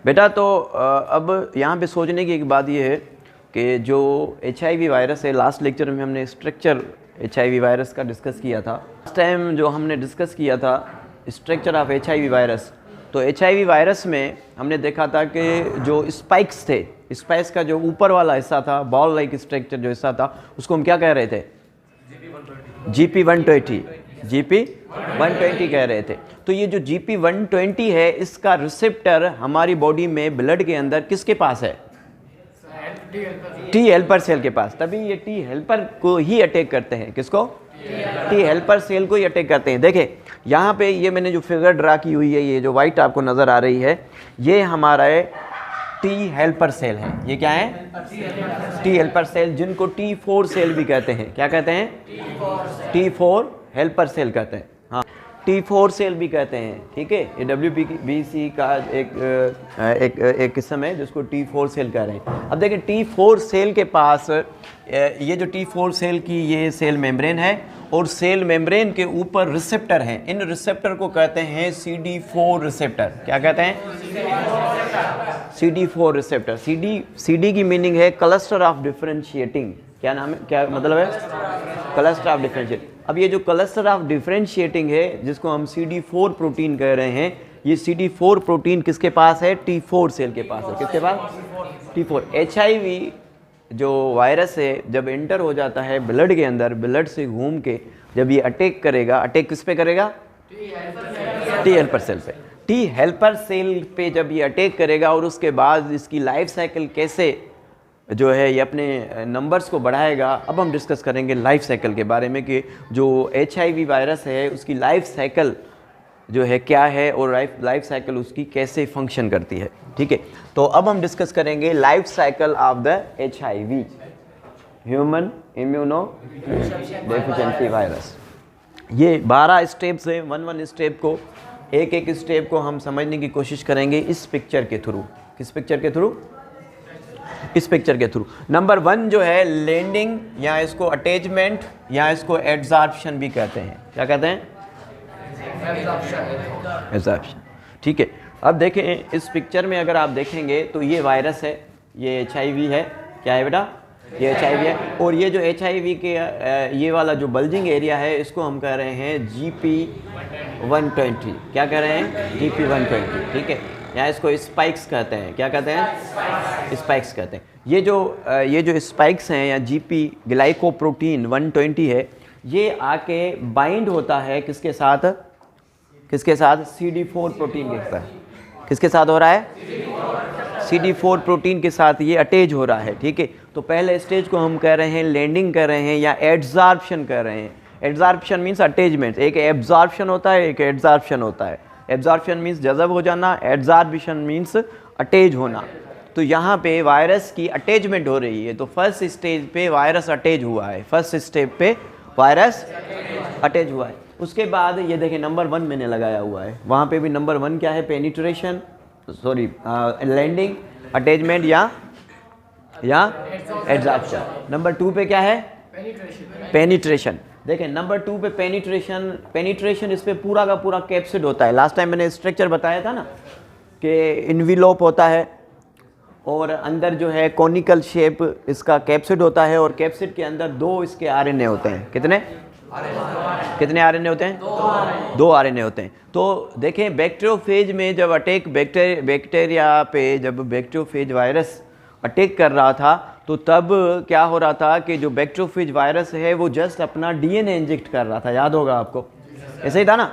बेटा तो अब यहाँ पे सोचने की एक बात ये है कि जो HIV वायरस है, लास्ट लेक्चर में हमने स्ट्रक्चर HIV वायरस का डिस्कस किया था। लास्ट टाइम जो हमने डिस्कस किया था स्ट्रक्चर ऑफ HIV वायरस, तो HIV वायरस में हमने देखा था कि जो स्पाइक्स थे, स्पाइक्स का जो ऊपर वाला हिस्सा था, बॉल लाइक स्ट्रक्चर जो हिस्सा था, उसको हम क्या कह रहे थे? GP120 GP120 कह रहे थे। तो ये जो GP120 है, इसका रिसेप्टर हमारी बॉडी में ब्लड के अंदर किसके पास है? टी हेल्पर सेल के पास। तभी ये टी हेल्पर को ही अटैक करते हैं। किसको? टी हेल्पर सेल को ही अटैक करते हैं। देखें यहाँ पे ये मैंने जो फिगर ड्रा की हुई है, ये जो वाइट आपको नज़र आ रही है, ये हमारा टी हेल्पर सेल है। ये क्या है? टी हेल्पर सेल, जिनको T4 सेल भी कहते हैं। क्या कहते हैं? T4 हेल्पर सेल कहते हैं। हाँ, T4 सेल भी कहते हैं। ठीक है, ये WBC का एक किस्म है जिसको T4 सेल कह रहे हैं। अब देखिए T4 सेल के पास ये जो T4 सेल की ये सेल मेम्ब्रेन है और सेल मेम्ब्रेन के ऊपर रिसेप्टर हैं। इन रिसेप्टर को कहते हैं CD4 रिसेप्टर। क्या कहते हैं? CD4 receptor. CD की मीनिंग है क्लस्टर ऑफ डिफरेंशिएटिंग। क्या नाम है, क्या मतलब है? Cluster of differentiating. अब ये जो क्लस्टर ऑफ डिफरेंशिएटिंग है, जिसको हम CD4 प्रोटीन कह रहे हैं, ये CD4 प्रोटीन किसके पास है? T4 सेल के पास है। किसके पास? T4। HIV जो वायरस है, जब एंटर हो जाता है ब्लड के अंदर, ब्लड से घूम के जब ये अटैक करेगा, अटैक किस पे करेगा? टी हेल्पर सेल पे। टी हेल्पर सेल पे जब ये अटैक करेगा और उसके बाद इसकी लाइफ साइकिल कैसे जो है ये अपने नंबर्स को बढ़ाएगा। अब हम डिस्कस करेंगे लाइफ साइकिल के बारे में कि जो HIV वायरस है उसकी लाइफ साइकिल जो है क्या है और लाइफ साइकिल उसकी कैसे फंक्शन करती है। ठीक है, तो अब हम डिस्कस करेंगे life cycle of the HIV, human immuno deficiency virus. ये 12 स्टेप्स हैं। वन स्टेप को, एक स्टेप को हम समझने की कोशिश करेंगे इस पिक्चर के थ्रू। किस पिक्चर के थ्रू? इस पिक्चर के थ्रू। नंबर 1 जो है लैंडिंग, या इसको अटैचमेंट, या इसको एड्सॉर्प्शन भी कहते हैं। क्या कहते हैं? एड्सॉर्प्शन। ठीक है, अब देखें इस पिक्चर में अगर आप देखेंगे तो ये वायरस है, ये HIV है। क्या है बेटा? ये HIV है। और ये जो HIV के ये वाला जो बल्जिंग एरिया है, इसको हम कह रहे हैं GP120। क्या कह रहे हैं? GP120। ठीक है, या इसको स्पाइक्स कहते हैं। क्या कहते हैं? स्पाइक्स कहते हैं। ये जो स्पाइक्स हैं या GP ग्लाइकोप्रोटीन 120 है, ये आके बाइंड होता है किसके साथ? किसके साथ? CD4 प्रोटीन के साथ। किसके साथ हो रहा है? CD4 प्रोटीन के साथ ये अटैच हो रहा है। ठीक है, तो पहले स्टेज को हम कह रहे हैं लैंडिंग कर रहे हैं या एड्सॉर्प्शन कर रहे हैं। Adsorption means attachment. एक एब्जॉर्प्शन होता है, एक एड्सॉर्प्शन होता है। एब्जॉर्प्शन मीन्स जज़ब हो जाना, एड्सॉर्प्शन मीन्स अटैच होना। तो यहाँ पे वायरस की अटैचमेंट हो रही है। तो फर्स्ट स्टेज पे वायरस अटैच हुआ है। फर्स्ट स्टेप पे वायरस अटैच हुआ है। उसके बाद ये देखें नंबर 1 मैंने लगाया हुआ है, वहाँ पे भी नंबर 1 क्या है? पेनिट्रेशन, सॉरी लैंडिंग, अटैचमेंट या एड्सॉर्प्शन। नंबर 2 पे क्या है? पेनिट्रेशन। देखें नंबर 2 पे पेनिट्रेशन इस पे पूरा का पूरा कैप्सिड होता है। लास्ट टाइम मैंने स्ट्रक्चर बताया था ना कि इन्वेलोप होता है और अंदर जो है कॉनिकल शेप इसका कैप्सिड होता है, और कैप्सिड के अंदर 2 इसके RNA होते हैं। कितने RNA होते हैं? 2 RNA होते हैं। तो देखें बैक्टीरियोफेज में जब अटैक बैक्टीरिया पे, जब बैक्टीरियोफेज वायरस अटैक कर रहा था, तो तब क्या हो रहा था कि जो बैक्टीरियोफेज वायरस है वो जस्ट अपना DNA इंजेक्ट कर रहा था। याद होगा आपको, ऐसे ही था ना?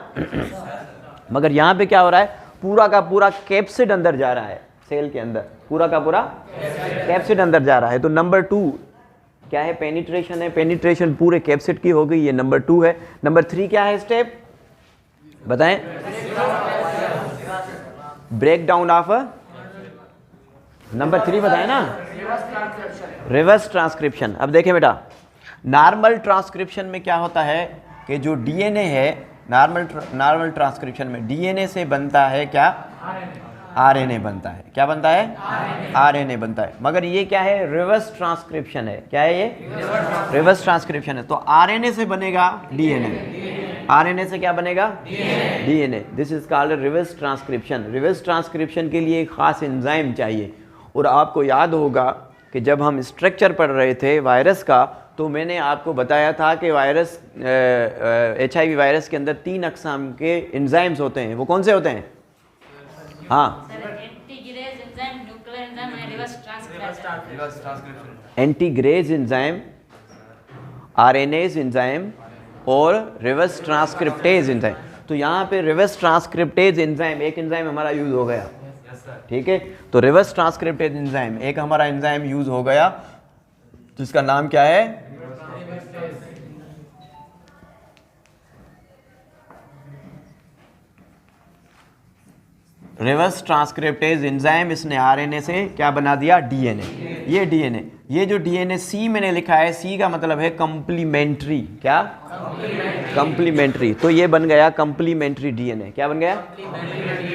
मगर यहाँ पे क्या हो रहा है? पूरा का पूरा कैप्सिड अंदर जा रहा है। सेल के अंदर पूरा का पूरा कैप्सिड अंदर जा रहा है। तो नंबर 2 क्या है? पेनिट्रेशन है। पेनिट्रेशन पूरे कैप्सिड की हो गई, ये नंबर 2 है। नंबर 3 क्या है स्टेप? बताएं। ब्रेक डाउन ऑफ, नंबर 3 बताएं ना? Reverse transcription. अब देखें बेटा, नॉर्मल ट्रांसक्रिप्शन में क्या होता है कि जो DNA है, नॉर्मल ट्रांसक्रिप्शन में DNA से बनता है क्या? RNA बनता है। क्या बनता है? RNA बनता है। मगर ये क्या है? रिवर्स ट्रांसक्रिप्शन है। क्या है ये? रिवर्स ट्रांसक्रिप्शन है। तो RNA से बनेगा DNA, आरएनए से क्या बनेगा? DNA. This is called reverse transcription. Reverse transcription के लिए एक खास एंजाइम चाहिए। और आपको याद होगा कि जब हम स्ट्रक्चर पढ़ रहे थे वायरस का, तो मैंने आपको बताया था कि वायरस HIV वायरस के अंदर 3 अक़साम के एंजाइम्स होते हैं। वो कौन से होते हैं? हाँ, एंटीग्रेज एंजाइम, आरएनएज एंजाइम और रिवर्स ट्रांसक्रिप्टेज एंजाइम। तो यहाँ पे रिवर्स ट्रांसक्रिप्टेज एंजाइम एक एंजाइम हमारा यूज हो गया, ठीक है। तो रिवर्स ट्रांसक्रिप्टेज एंजाइम एक हमारा एंजाइम यूज हो गया, तो इसका नाम क्या है? Reverse transcriptase enzyme. इसने आरएनए से क्या बना दिया? डीएनए। ये डीएनए, ये जो डीएनए सी मैंने लिखा है, सी का मतलब है कंप्लीमेंट्री। क्या? कंप्लीमेंट्री। तो ये बन गया कंप्लीमेंट्री डीएनए। क्या बन गया?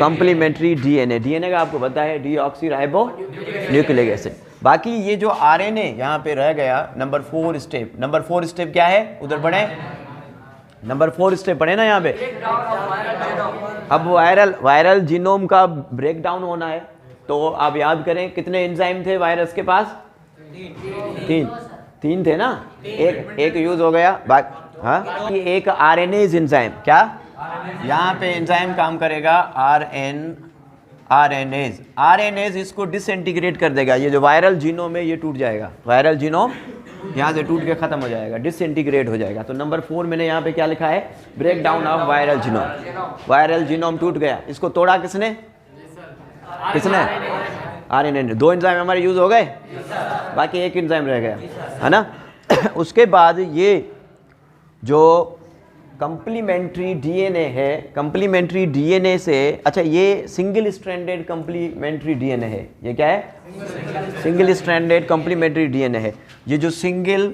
Complementary DNA. डीएनए का आपको पता है डीऑक्सीराइबो न्यूक्लिक एसिड। बाकी ये जो आरएनए यहाँ पे रह गया, नंबर 4 स्टेप। नंबर 4 स्टेप क्या है? उधर पढ़े, नंबर 4 स्टेप पढ़े ना यहाँ पे। अब वायरल जीनोम का ब्रेकडाउन होना है, तो आप याद करें कितने एंजाइम थे वायरस के पास? 3 थे ना। एक यूज हो गया। हाँ, एक आरएनएज एंजाइम। क्या? यहाँ पे एंजाइम काम करेगा आरएनएज इसको डिसइंटीग्रेट कर देगा। ये जो वायरल जीनोम है ये टूट जाएगा। वायरल जीनोम यहाँ से टूट के खत्म हो जाएगा, डिसइंटीग्रेट हो जाएगा। तो नंबर 4 मैंने यहाँ पे क्या लिखा है? Break down of viral genome. Viral genome टूट गया, इसको तोड़ा किसने? किसने? आरएनए ने। 2 एंजाइम हमारे यूज हो गए, बाकी एक एंजाइम रह गया, है ना। उसके बाद ये जो कंप्लीमेंट्री डीएनए है, कंप्लीमेंट्री डीएनए से, अच्छा ये सिंगल स्ट्रैंडेड कंप्लीमेंट्री डीएनए है। ये क्या है? सिंगल स्ट्रैंडेड कंप्लीमेंट्री डीएनए है। ये जो सिंगल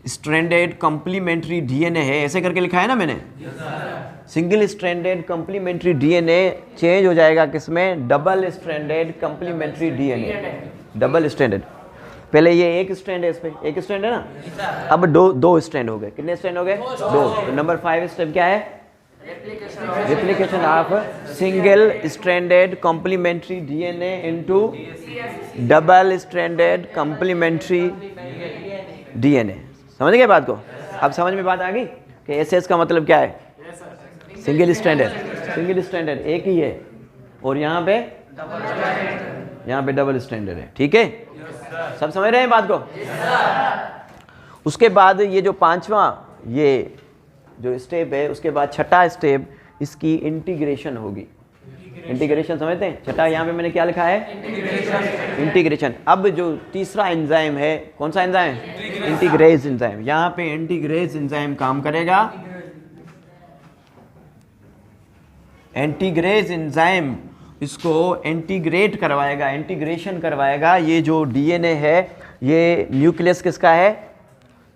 स्ट्रैंडेड कंप्लीमेंट्री डीएनए है, ऐसे करके लिखा है ना मैंने। Single stranded complementary DNA change हो जाएगा किसमें? Double stranded complementary DNA. Double stranded. पहले ये एक स्ट्रैंड है, इस पे एक स्ट्रैंड है ना, अब दो स्ट्रैंड हो गए। कितने स्ट्रैंड हो गए? 2। तो नंबर 5 स्टेप क्या है? Replication of single stranded complementary DNA into double stranded complementary DNA. समझ गए बात को? अब समझ में बात आ गई कि एसएस का मतलब क्या है? Single stranded. सिंगल स्ट्रैंडेड एक ही है, और यहाँ पे डबल स्ट्रैंडेड है, ठीक है। सब समझ रहे हैं बात को? उसके बाद ये जो 5वां ये जो स्टेप है, उसके बाद 6ठा स्टेप इसकी इंटीग्रेशन होगी। इंटीग्रेशन समझते हैं? 6ठा यहाँ पे मैंने क्या लिखा है? इंटीग्रेशन। अब जो तीसरा एंजाइम है, कौन सा एंजाइम? Integrase enzyme. यहाँ पे इंटीग्रेज एंजाइम काम करेगा। एंटीग्रेज एंजाइम इसको इंटीग्रेट करवाएगा, इंटीग्रेशन करवाएगा। ये जो डीएनए है, ये न्यूक्लियस किसका है?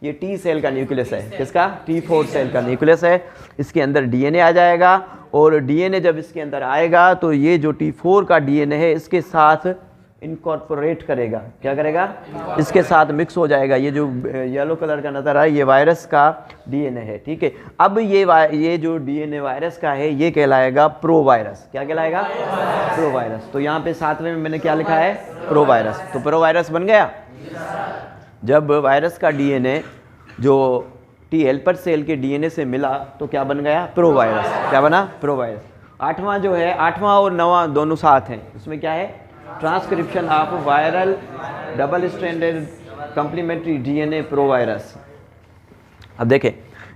ये T सेल का न्यूक्लियस है। किसका? T4 सेल का न्यूक्लियस है। इसके अंदर डीएनए आ जाएगा, और डीएनए जब इसके अंदर आएगा तो ये जो T4 का डीएनए है इसके साथ इनकॉर्पोरेट करेगा। क्या करेगा? इसके साथ मिक्स हो जाएगा। ये जो येलो कलर का नजर आया, ये वायरस का डीएनए है, ठीक है। अब ये जो डीएनए वायरस का है, ये कहलाएगा प्रो वायरस। क्या कहलाएगा? Pro virus. तो यहाँ पे 7वें में मैंने क्या लिखा है? Pro virus. तो प्रो वायरस बन गया। जब वायरस का डीएनए जो टी हेल्पर सेल के डीएनए से मिला तो क्या बन गया? Pro virus. क्या बना? Pro virus. 8वां जो है, 8वां और 9वां दोनों साथ हैं। उसमें क्या है? Transcription of viral double stranded complementary DNA pro virus. अब देखें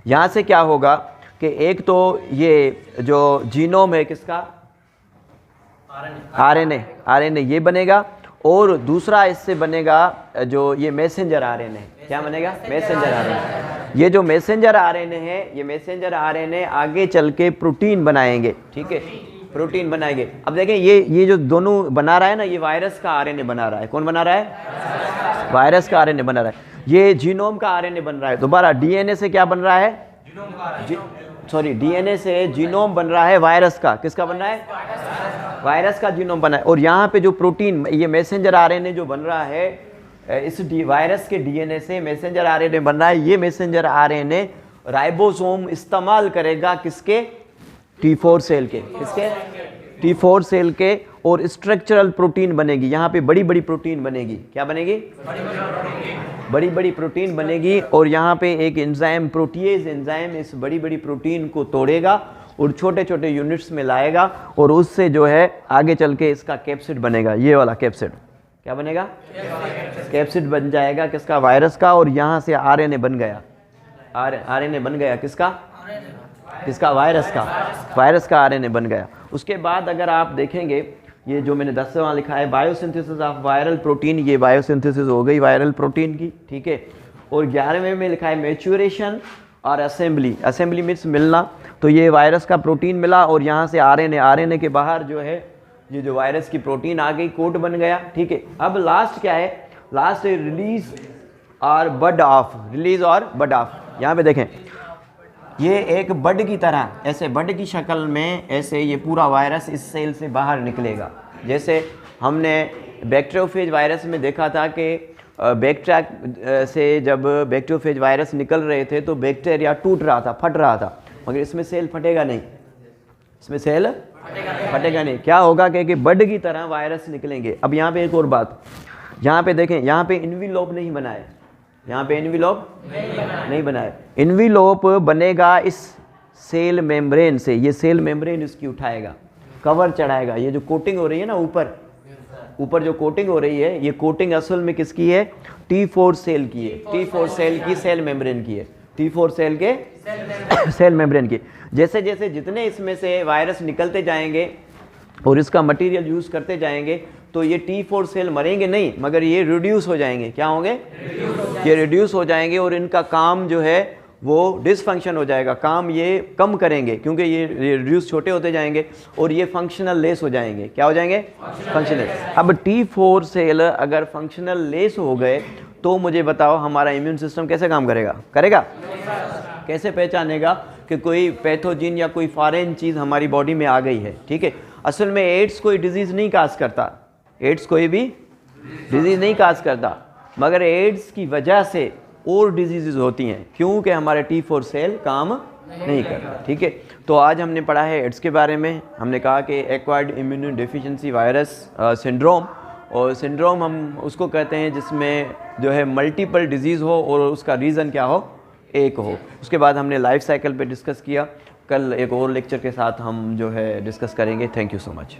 यहाँ से क्या होगा कि एक तो ये जो जीनोम है किसका? आरएनए ये बनेगा, और दूसरा इससे बनेगा जो ये मैसेंजर आरएनए। क्या बनेगा? Messenger RNA. ये जो मैसेंजर आरएनए है, ये मैसेंजर आरएनए आगे चल के प्रोटीन बनाएंगे, ठीक है। प्रोटीन बनाएंगे। अब देखें ये जो दोनों बना रहा है ना, ये वायरस का आरएनए बना रहा है। कौन बना रहा है? वायरस का आरएनए बना रहा है। ये जीनोम का आरएनए बन रहा है। दोबारा डीएनए से क्या बन रहा है? डीएनए से जीनोम बन रहा है वायरस का। किसका बन रहा है? वायरस का जीनोम बना है। और यहाँ पे जो प्रोटीन, ये मैसेंजर आरएनए जो बन रहा है, इस वायरस के डीएनए से मैसेंजर आरएनए बन रहा है। ये मैसेंजर आरएनए राइबोसोम इस्तेमाल करेगा किसके? T4 सेल के। किसके? T4 सेल के। और स्ट्रक्चरल प्रोटीन बनेगी, यहाँ पे बड़ी बड़ी प्रोटीन बनेगी। क्या बनेगी? बड़ी बड़ी प्रोटीन बनेगी। और यहाँ पे एक एंजाइम, प्रोटीएज एंजाइम, इस बड़ी बड़ी प्रोटीन को तोड़ेगा और छोटे छोटे यूनिट्स में लाएगा और उससे जो है आगे चल के इसका कैप्सिड बनेगा। ये वाला कैप्सिड क्या बनेगा? कैप्सिड बन जाएगा किसका? वायरस का। और यहाँ से आरएनए बन गया। आरएनए बन गया किसका? किसका? वायरस का। वायरस का आरएनए बन गया। उसके बाद अगर आप देखेंगे, ये जो मैंने 10वां लिखा है, बायोसिंथेसिस ऑफ वायरल प्रोटीन, ये बायोसिंथेसिस हो गई वायरल प्रोटीन की, ठीक है। और 11वें में लिखा है मैच्योरेशन और असेंबली। असेंबली मीन्स मिलना। तो ये वायरस का प्रोटीन मिला और यहाँ से आरएनए, आरएनए के बाहर जो है ये जो वायरस की प्रोटीन आ गई, कोट बन गया, ठीक है। अब लास्ट क्या है? लास्ट है रिलीज और बड ऑफ। रिलीज और बड ऑफ। यहाँ पे देखें, ये एक बड की तरह, ऐसे बड की शक्ल में ऐसे ये पूरा वायरस इस सेल से बाहर निकलेगा। जैसे हमने बैक्टीरियोफेज वायरस में देखा था कि बैक्टीरिया से जब बैक्टीरियोफेज वायरस निकल रहे थे तो बैक्टीरिया टूट रहा था, फट रहा था, मगर इसमें सेल फटेगा नहीं। इसमें सेल फटेगा नहीं। क्या होगा कि बड की तरह वायरस निकलेंगे। अब यहाँ पे एक और बात, यहाँ पे देखें, यहाँ पे इन्वेलप नहीं बना है। यहाँ पे इन्वेलप नहीं बना है। इन्वेलप बनेगा इस सेल मेम्ब्रेन से। ये सेल मेम्ब्रेन इसकी उठाएगा, कवर चढ़ाएगा। ये जो कोटिंग हो रही है ना ऊपर, ऊपर जो कोटिंग हो रही है, ये कोटिंग असल में किसकी है? T4 सेल की है। T4 सेल की, सेल मेम्ब्रेन की है। T4 सेल के सेल मेम्ब्रेन की। जैसे जैसे जितने इसमें से वायरस निकलते जाएंगे और इसका मटेरियल यूज़ करते जाएंगे तो ये T4 सेल मरेंगे नहीं, मगर ये रिड्यूस हो जाएंगे। क्या होंगे? ये रिड्यूस हो जाएंगे और इनका काम जो है वो डिसफंक्शन हो जाएगा। काम ये कम करेंगे क्योंकि ये रिड्यूस छोटे होते जाएंगे और ये फंक्शनल लेस हो जाएंगे। क्या हो जाएंगे? फंक्शनल। अब T4 सेल अगर फंक्शनल लेस हो गए तो मुझे बताओ हमारा इम्यून सिस्टम कैसे काम करेगा? करेगा? कैसे पहचानेगा कि कोई पैथोजिन या कोई फॉरेन चीज़ हमारी बॉडी में आ गई है? ठीक है। असल में एड्स कोई डिजीज़ नहीं काज करता, एड्स कोई भी डिजीज़ नहीं काज करता, मगर एड्स की वजह से और डिजीज़ होती हैं क्योंकि हमारे T4 सेल काम नहीं करता। ठीक है। तो आज हमने पढ़ा है एड्स के बारे में। हमने कहा कि acquired immuno deficiency virus syndrome, और सिंड्रोम हम उसको कहते हैं जिसमें जो है मल्टीपल डिजीज़ हो और उसका रीज़न क्या हो? एक हो। उसके बाद हमने लाइफ साइकिल पे डिस्कस किया। कल एक और लेक्चर के साथ हम जो है डिस्कस करेंगे। Thank you so much.